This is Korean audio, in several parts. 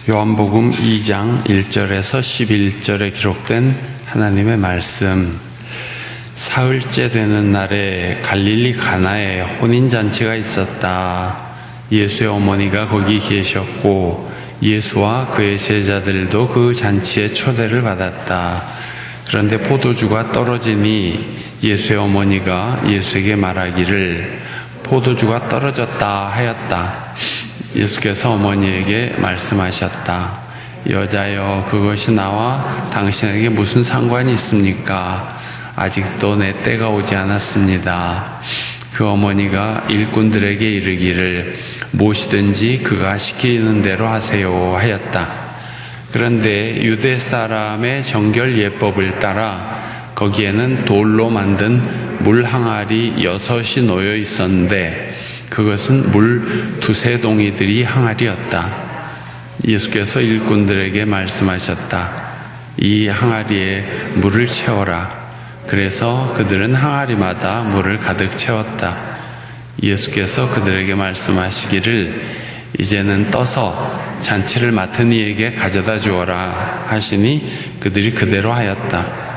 요한복음 2장 1절에서 11절에 기록된 하나님의 말씀. 사흘째 되는 날에 갈릴리 가나에 혼인잔치가 있었다. 예수의 어머니가 거기 계셨고 예수와 그의 제자들도 그 잔치에 초대를 받았다. 그런데 포도주가 떨어지니 예수의 어머니가 예수에게 말하기를 포도주가 떨어졌다 하였다. 예수께서 어머니에게 말씀하셨다. 여자여, 그것이 나와 당신에게 무슨 상관이 있습니까? 아직도 내 때가 오지 않았습니다. 그 어머니가 일꾼들에게 이르기를 무엇이든지 그가 시키는 대로 하세요 하였다. 그런데 유대 사람의 정결 예법을 따라 거기에는 돌로 만든 물 항아리 6이 놓여 있었는데 그것은 물 2-3동이들이 항아리였다. 예수께서 일꾼들에게 말씀하셨다. 이 항아리에 물을 채워라. 그래서 그들은 항아리마다 물을 가득 채웠다. 예수께서 그들에게 말씀하시기를 이제는 떠서 잔치를 맡은 이에게 가져다 주어라 하시니 그들이 그대로 하였다.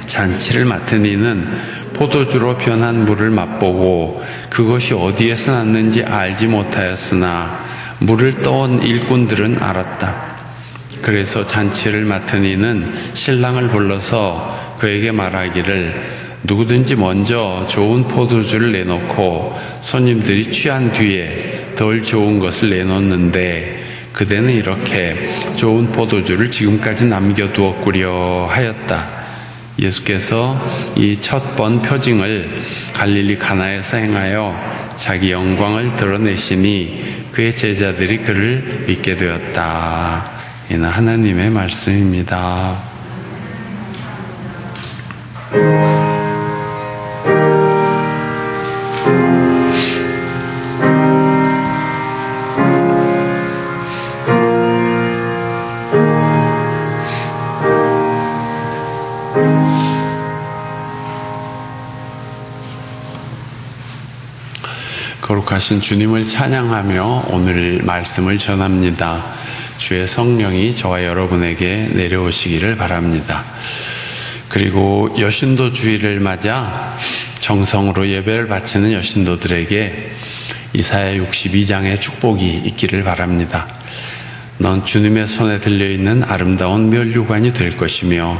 잔치를 맡은 이는 포도주로 변한 물을 맛보고 그것이 어디에서 났는지 알지 못하였으나 물을 떠온 일꾼들은 알았다. 그래서 잔치를 맡은 이는 신랑을 불러서 그에게 말하기를 누구든지 먼저 좋은 포도주를 내놓고 손님들이 취한 뒤에 덜 좋은 것을 내놓는데 그대는 이렇게 좋은 포도주를 지금까지 남겨두었구려 하였다. 예수께서 이 첫 번 표징을 갈릴리 가나에서 행하여 자기 영광을 드러내시니 그의 제자들이 그를 믿게 되었다. 이는 하나님의 말씀입니다. 거룩하신 주님을 찬양하며 오늘 말씀을 전합니다. 주의 성령이 저와 여러분에게 내려오시기를 바랍니다. 그리고 여신도 주일을 맞아 정성으로 예배를 바치는 여신도들에게 이사야 62장의 축복이 있기를 바랍니다. 넌 주님의 손에 들려있는 아름다운 면류관이 될 것이며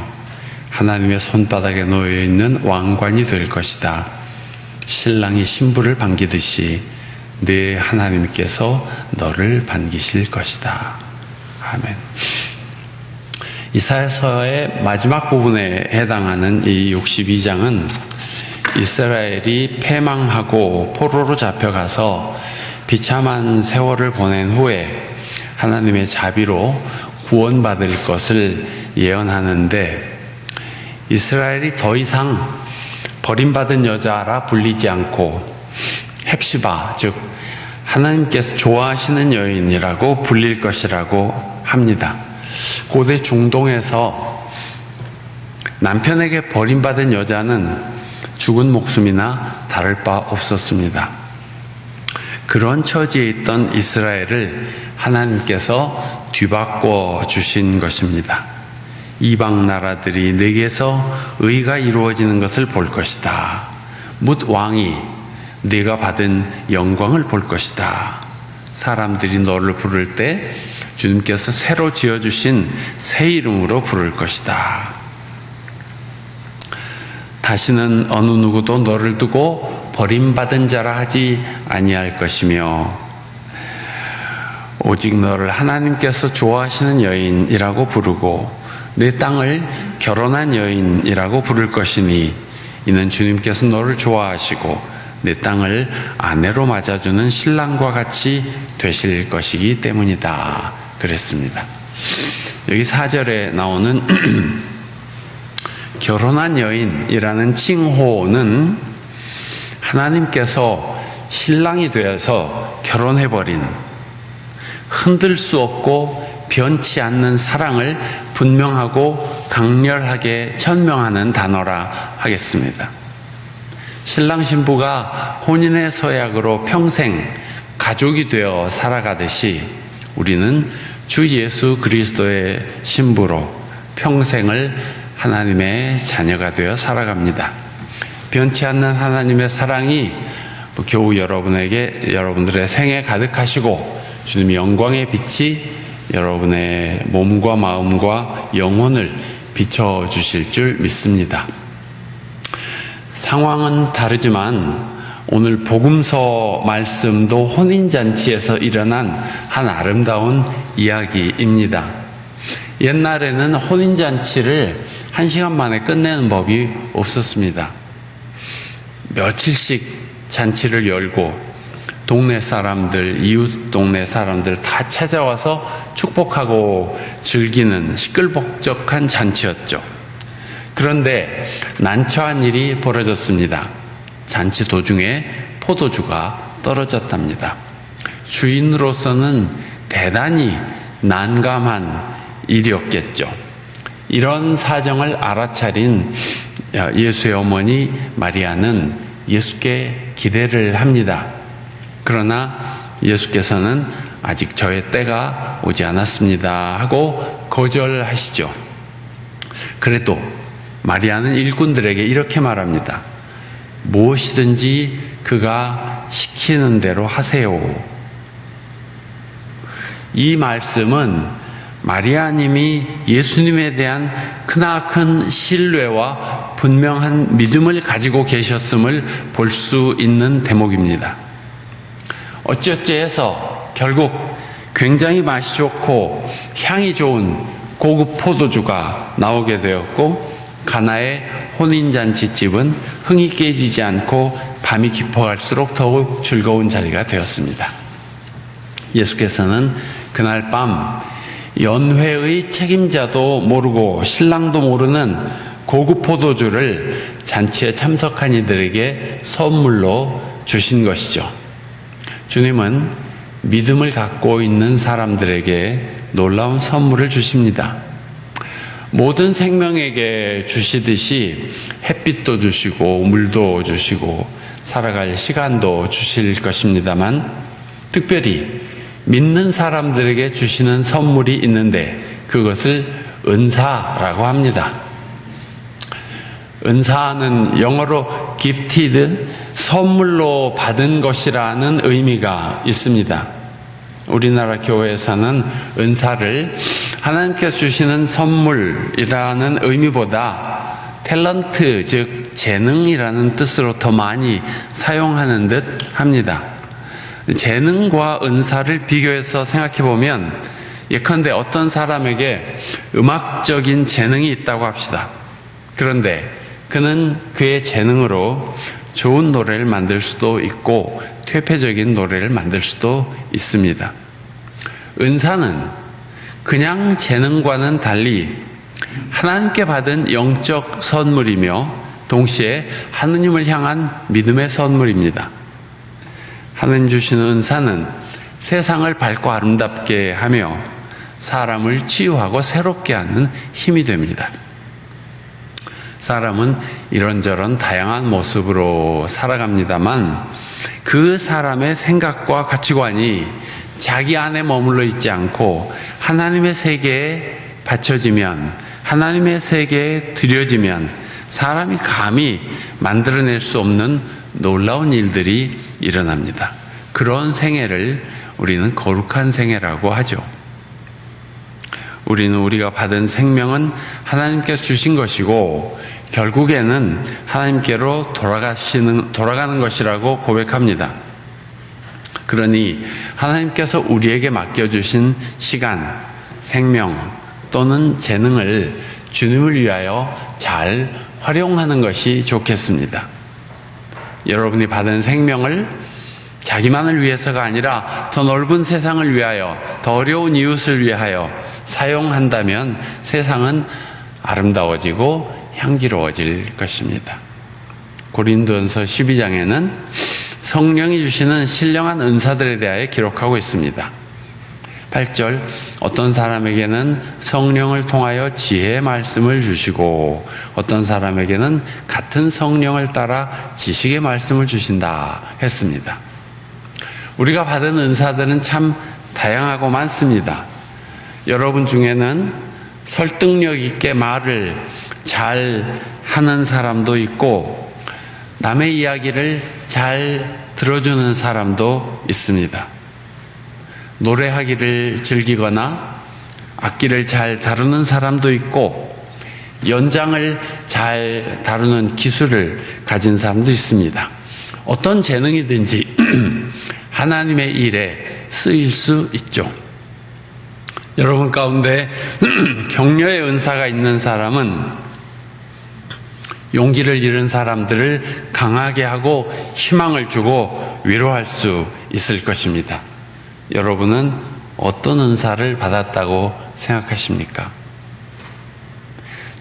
하나님의 손바닥에 놓여있는 왕관이 될 것이다. 신랑이 신부를 반기듯이 네 하나님께서 너를 반기실 것이다. 아멘. 이사야서의 마지막 부분에 해당하는 이 62장은 이스라엘이 패망하고 포로로 잡혀가서 비참한 세월을 보낸 후에 하나님의 자비로 구원받을 것을 예언하는데 이스라엘이 더 이상 버림받은 여자라 불리지 않고 헵시바, 즉 하나님께서 좋아하시는 여인이라고 불릴 것이라고 합니다. 고대 중동에서 남편에게 버림받은 여자는 죽은 목숨이나 다를 바 없었습니다. 그런 처지에 있던 이스라엘을 하나님께서 뒤바꿔 주신 것입니다. 이방 나라들이 내게서 의가 이루어지는 것을 볼 것이다. 뭇 왕이 네가 받은 영광을 볼 것이다. 사람들이 너를 부를 때 주님께서 새로 지어주신 새 이름으로 부를 것이다. 다시는 어느 누구도 너를 두고 버림받은 자라 하지 아니할 것이며 오직 너를 하나님께서 좋아하시는 여인이라고 부르고 내 땅을 결혼한 여인이라고 부를 것이니 이는 주님께서 너를 좋아하시고 내 땅을 아내로 맞아주는 신랑과 같이 되실 것이기 때문이다. 그랬습니다. 여기 4절에 나오는 결혼한 여인이라는 칭호는 하나님께서 신랑이 되어서 결혼해버린 흔들 수 없고 변치 않는 사랑을 분명하고 강렬하게 천명하는 단어라 하겠습니다. 신랑 신부가 혼인의 서약으로 평생 가족이 되어 살아가듯이 우리는 주 예수 그리스도의 신부로 평생을 하나님의 자녀가 되어 살아갑니다. 변치 않는 하나님의 사랑이 겨우 여러분들의 생에 가득하시고 주님의 영광의 빛이 여러분의 몸과 마음과 영혼을 비춰주실 줄 믿습니다. 상황은 다르지만 오늘 복음서 말씀도 혼인잔치에서 일어난 한 아름다운 이야기입니다. 옛날에는 혼인잔치를 1시간 만에 끝내는 법이 없었습니다. 며칠씩 잔치를 열고 동네 사람들, 이웃 동네 사람들 다 찾아와서 축복하고 즐기는 시끌벅적한 잔치였죠. 그런데 난처한 일이 벌어졌습니다. 잔치 도중에 포도주가 떨어졌답니다. 주인으로서는 대단히 난감한 일이었겠죠. 이런 사정을 알아차린 예수의 어머니 마리아는 예수께 기대를 합니다. 그러나 예수께서는 아직 저의 때가 오지 않았습니다 하고 거절하시죠. 그래도 마리아는 일꾼들에게 이렇게 말합니다. 무엇이든지 그가 시키는 대로 하세요. 이 말씀은 마리아님이 예수님에 대한 크나큰 신뢰와 분명한 믿음을 가지고 계셨음을 볼 수 있는 대목입니다. 어찌어찌 해서 결국 굉장히 맛이 좋고 향이 좋은 고급 포도주가 나오게 되었고 가나의 혼인잔치집은 흥이 깨지지 않고 밤이 깊어갈수록 더욱 즐거운 자리가 되었습니다. 예수께서는 그날 밤 연회의 책임자도 모르고 신랑도 모르는 고급 포도주를 잔치에 참석한 이들에게 선물로 주신 것이죠. 주님은 믿음을 갖고 있는 사람들에게 놀라운 선물을 주십니다. 모든 생명에게 주시듯이 햇빛도 주시고 물도 주시고 살아갈 시간도 주실 것입니다만 특별히 믿는 사람들에게 주시는 선물이 있는데 그것을 은사라고 합니다. 은사는 영어로 gifted, 선물로 받은 것이라는 의미가 있습니다. 우리나라 교회에서는 은사를 하나님께서 주시는 선물이라는 의미보다 탤런트, 즉 재능이라는 뜻으로 더 많이 사용하는 듯 합니다. 재능과 은사를 비교해서 생각해 보면 예컨대 어떤 사람에게 음악적인 재능이 있다고 합시다. 그런데 그는 그의 재능으로 좋은 노래를 만들 수도 있고 퇴폐적인 노래를 만들 수도 있습니다. 은사는 그냥 재능과는 달리 하나님께 받은 영적 선물이며 동시에 하느님을 향한 믿음의 선물입니다. 하느님 주시는 은사는 세상을 밝고 아름답게 하며 사람을 치유하고 새롭게 하는 힘이 됩니다. 사람은 이런저런 다양한 모습으로 살아갑니다만 그 사람의 생각과 가치관이 자기 안에 머물러 있지 않고 하나님의 세계에 받쳐지면, 하나님의 세계에 들여지면 사람이 감히 만들어낼 수 없는 놀라운 일들이 일어납니다. 그런 생애를 우리는 거룩한 생애라고 하죠. 우리는 우리가 받은 생명은 하나님께서 주신 것이고 결국에는 하나님께로 돌아가는 것이라고 고백합니다. 그러니 하나님께서 우리에게 맡겨주신 시간, 생명 또는 재능을 주님을 위하여 잘 활용하는 것이 좋겠습니다. 여러분이 받은 생명을 자기만을 위해서가 아니라 더 넓은 세상을 위하여, 더 어려운 이웃을 위하여 사용한다면 세상은 아름다워지고 향기로워질 것입니다. 고린도전서 12장에는 성령이 주시는 신령한 은사들에 대하여 기록하고 있습니다. 8절, 어떤 사람에게는 성령을 통하여 지혜의 말씀을 주시고 어떤 사람에게는 같은 성령을 따라 지식의 말씀을 주신다 했습니다. 우리가 받은 은사들은 참 다양하고 많습니다. 여러분 중에는 설득력 있게 말을 잘 하는 사람도 있고 남의 이야기를 잘 들어주는 사람도 있습니다. 노래하기를 즐기거나 악기를 잘 다루는 사람도 있고 연장을 잘 다루는 기술을 가진 사람도 있습니다. 어떤 재능이든지 하나님의 일에 쓰일 수 있죠. 여러분 가운데 격려의 은사가 있는 사람은 용기를 잃은 사람들을 강하게 하고 희망을 주고 위로할 수 있을 것입니다. 여러분은 어떤 은사를 받았다고 생각하십니까?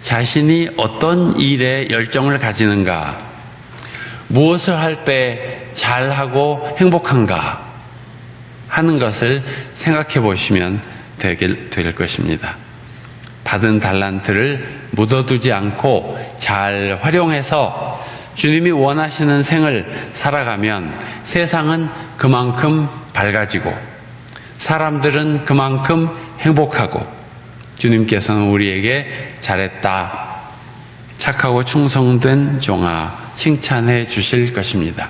자신이 어떤 일에 열정을 가지는가, 무엇을 할 때 잘하고 행복한가 하는 것을 생각해 보시면 될 것입니다. 받은 달란트를 묻어두지 않고 잘 활용해서 주님이 원하시는 생을 살아가면 세상은 그만큼 밝아지고 사람들은 그만큼 행복하고 주님께서는 우리에게 잘했다, 착하고 충성된 종아 칭찬해 주실 것입니다.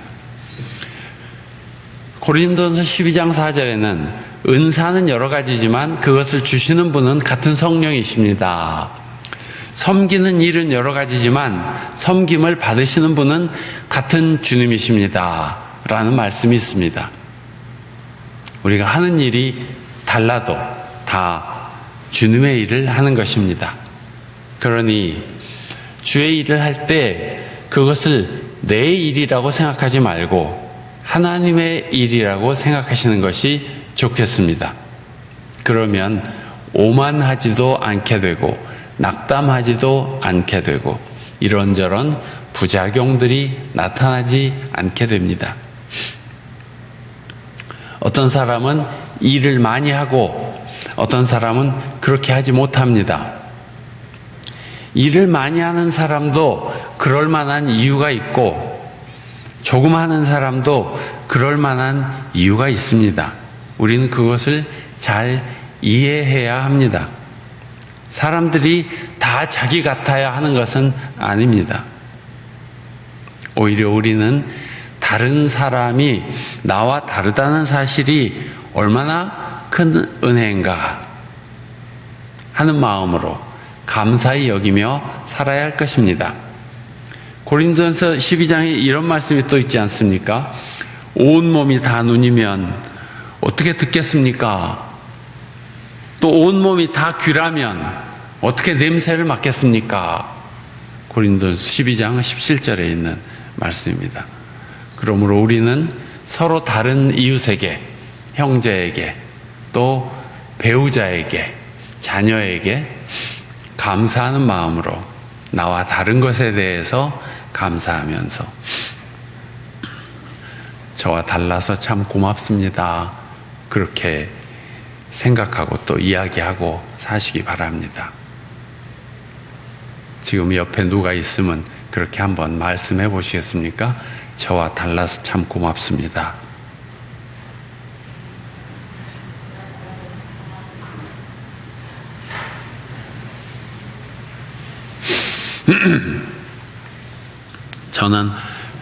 고린도전서 12장 4절에는 은사는 여러 가지지만 그것을 주시는 분은 같은 성령이십니다. 섬기는 일은 여러 가지지만 섬김을 받으시는 분은 같은 주님이십니다. 라는 말씀이 있습니다. 우리가 하는 일이 달라도 다 주님의 일을 하는 것입니다. 그러니 주의 일을 할 때 그것을 내 일이라고 생각하지 말고 하나님의 일이라고 생각하시는 것이 좋겠습니다. 그러면 오만하지도 않게 되고 낙담하지도 않게 되고 이런저런 부작용들이 나타나지 않게 됩니다. 어떤 사람은 일을 많이 하고 어떤 사람은 그렇게 하지 못합니다. 일을 많이 하는 사람도 그럴 만한 이유가 있고 조금 하는 사람도 그럴 만한 이유가 있습니다. 우리는 그것을 잘 이해해야 합니다. 사람들이 다 자기 같아야 하는 것은 아닙니다. 오히려 우리는 다른 사람이 나와 다르다는 사실이 얼마나 큰 은혜인가 하는 마음으로 감사히 여기며 살아야 할 것입니다. 고린도전서 12장에 이런 말씀이 또 있지 않습니까? 온몸이 다 눈이면 어떻게 듣겠습니까? 또 온몸이 다 귀라면 어떻게 냄새를 맡겠습니까? 고린도전서 12장 17절에 있는 말씀입니다. 그러므로 우리는 서로 다른 이웃에게, 형제에게, 또 배우자에게, 자녀에게 감사하는 마음으로 나와 다른 것에 대해서 감사하면서 저와 달라서 참 고맙습니다. 그렇게 생각하고 또 이야기하고 사시기 바랍니다. 지금 옆에 누가 있으면 그렇게 한번 말씀해 보시겠습니까? 저와 달라서 참 고맙습니다. 저는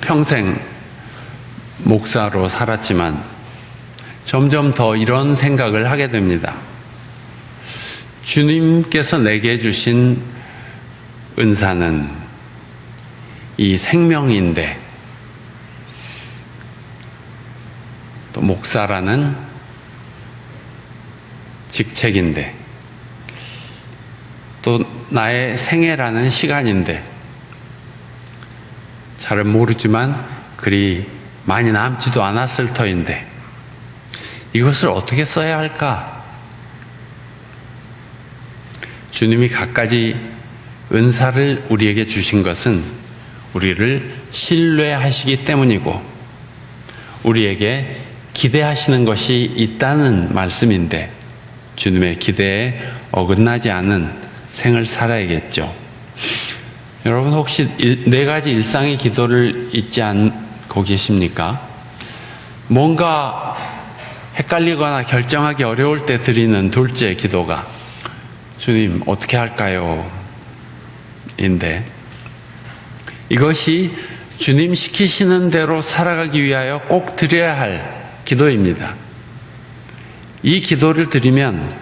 평생 목사로 살았지만 점점 더 이런 생각을 하게 됩니다. 주님께서 내게 주신 은사는 이 생명인데 또 목사라는 직책인데 또 나의 생애라는 시간인데 잘은 모르지만 그리 많이 남지도 않았을 터인데 이것을 어떻게 써야 할까? 주님이 갖가지 은사를 우리에게 주신 것은 우리를 신뢰하시기 때문이고 우리에게 기대하시는 것이 있다는 말씀인데 주님의 기대에 어긋나지 않은 생을 살아야겠죠. 여러분 혹시 네 가지 일상의 기도를 잊지 않고 계십니까? 뭔가 헷갈리거나 결정하기 어려울 때 드리는 둘째 기도가 주님, 어떻게 할까요? 인데, 이것이 주님 시키시는 대로 살아가기 위하여 꼭 드려야 할 기도입니다. 이 기도를 드리면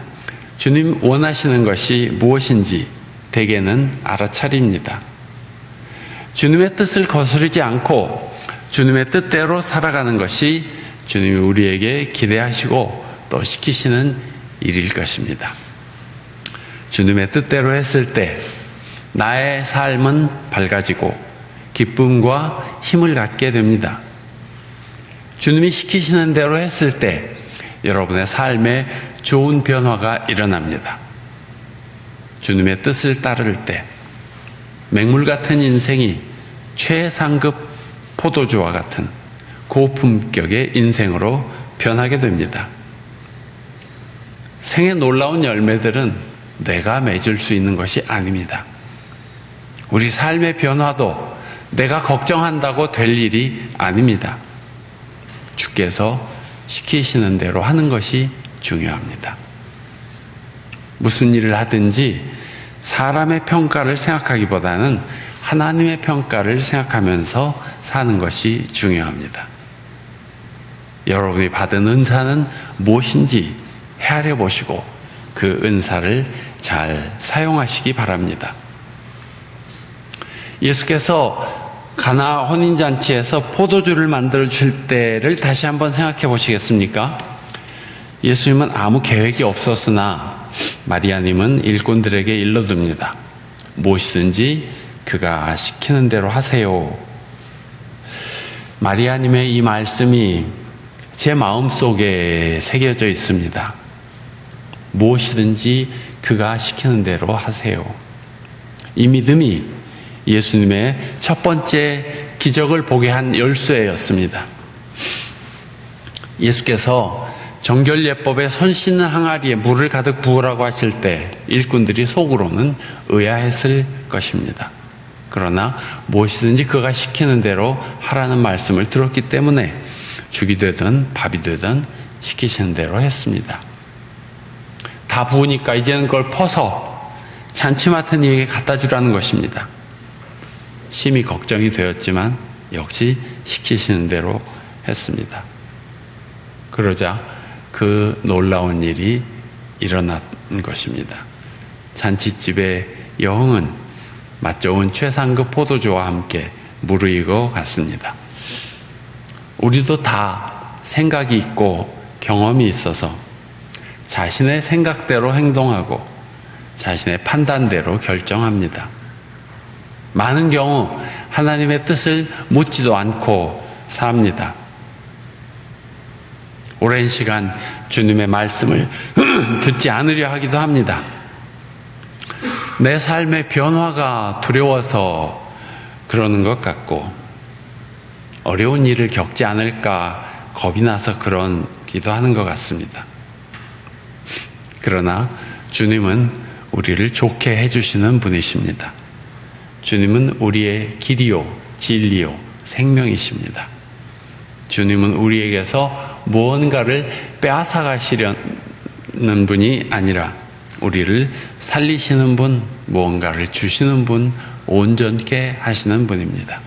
주님 원하시는 것이 무엇인지 대개는 알아차립니다. 주님의 뜻을 거스르지 않고 주님의 뜻대로 살아가는 것이 주님이 우리에게 기대하시고 또 시키시는 일일 것입니다. 주님의 뜻대로 했을 때 나의 삶은 밝아지고 기쁨과 힘을 갖게 됩니다. 주님이 시키시는 대로 했을 때 여러분의 삶에 좋은 변화가 일어납니다. 주님의 뜻을 따를 때 맹물 같은 인생이 최상급 포도주와 같은 고품격의 인생으로 변하게 됩니다. 생의 놀라운 열매들은 내가 맺을 수 있는 것이 아닙니다. 우리 삶의 변화도 내가 걱정한다고 될 일이 아닙니다. 주께서 시키시는 대로 하는 것이 중요합니다. 무슨 일을 하든지 사람의 평가를 생각하기보다는 하나님의 평가를 생각하면서 사는 것이 중요합니다. 여러분이 받은 은사는 무엇인지 헤아려 보시고 그 은사를 잘 사용하시기 바랍니다. 예수께서 가나 혼인잔치에서 포도주를 만들어 줄 때를 다시 한번 생각해 보시겠습니까? 예수님은 아무 계획이 없었으나 마리아님은 일꾼들에게 일러줍니다. 무엇이든지 그가 시키는 대로 하세요. 마리아님의 이 말씀이 제 마음속에 새겨져 있습니다. 무엇이든지 그가 시키는 대로 하세요. 이 믿음이 예수님의 첫 번째 기적을 보게 한 열쇠였습니다. 예수께서 정결예법에 손 씻는 항아리에 물을 가득 부으라고 하실 때 일꾼들이 속으로는 의아했을 것입니다. 그러나 무엇이든지 그가 시키는 대로 하라는 말씀을 들었기 때문에 죽이 되든 밥이 되든 시키시는 대로 했습니다. 다 부으니까 이제는 그걸 퍼서 잔치 맡은 이에게 갖다 주라는 것입니다. 심히 걱정이 되었지만 역시 시키시는 대로 했습니다. 그러자 그 놀라운 일이 일어난 것입니다. 잔치집의 여흥은 맛 좋은 최상급 포도주와 함께 무르익어 갔습니다. 우리도 다 생각이 있고 경험이 있어서 자신의 생각대로 행동하고 자신의 판단대로 결정합니다. 많은 경우 하나님의 뜻을 묻지도 않고 삽니다. 오랜 시간 주님의 말씀을 듣지 않으려 하기도 합니다. 내 삶의 변화가 두려워서 그러는 것 같고 어려운 일을 겪지 않을까 겁이 나서 그러기도 하는 것 같습니다. 그러나 주님은 우리를 좋게 해주시는 분이십니다. 주님은 우리의 길이요, 진리요, 생명이십니다. 주님은 우리에게서 무언가를 빼앗아 가시려는 분이 아니라 우리를 살리시는 분, 무언가를 주시는 분, 온전케 하시는 분입니다.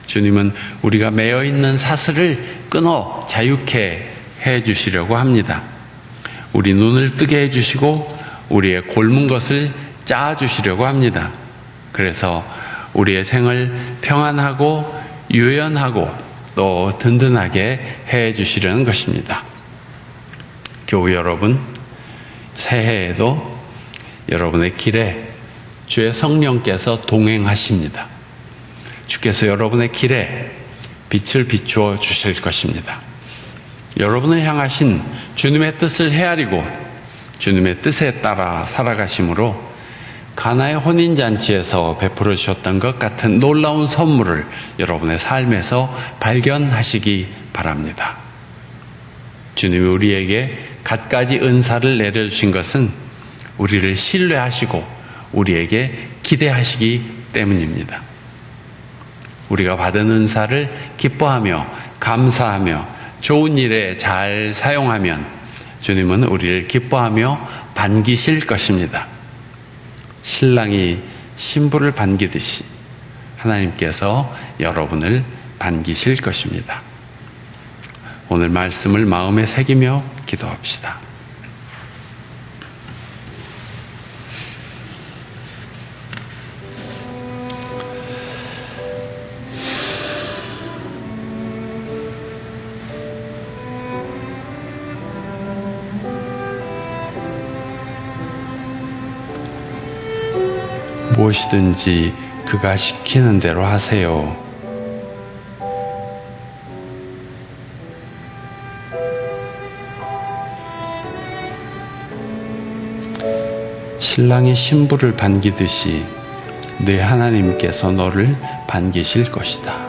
주님은 우리가 매여 있는 사슬을 끊어 자유케 해 주시려고 합니다. 우리 눈을 뜨게 해 주시고 우리의 골문 것을 짜 주시려고 합니다. 그래서 우리의 생을 평안하고 유연하고 또 든든하게 해 주시려는 것입니다. 교우 여러분, 새해에도 여러분의 길에 주의 성령께서 동행하십니다. 주께서 여러분의 길에 빛을 비추어 주실 것입니다. 여러분을 향하신 주님의 뜻을 헤아리고 주님의 뜻에 따라 살아가심으로 가나의 혼인잔치에서 베풀어 주셨던 것 같은 놀라운 선물을 여러분의 삶에서 발견하시기 바랍니다. 주님이 우리에게 갖가지 은사를 내려주신 것은 우리를 신뢰하시고 우리에게 기대하시기 때문입니다. 우리가 받은 은사를 기뻐하며 감사하며 좋은 일에 잘 사용하면 주님은 우리를 기뻐하며 반기실 것입니다. 신랑이 신부를 반기듯이 하나님께서 여러분을 반기실 것입니다. 오늘 말씀을 마음에 새기며 기도합시다. 무엇이든지 그가 시키는 대로 하세요. 신랑이 신부를 반기듯이 네 하나님께서 너를 반기실 것이다.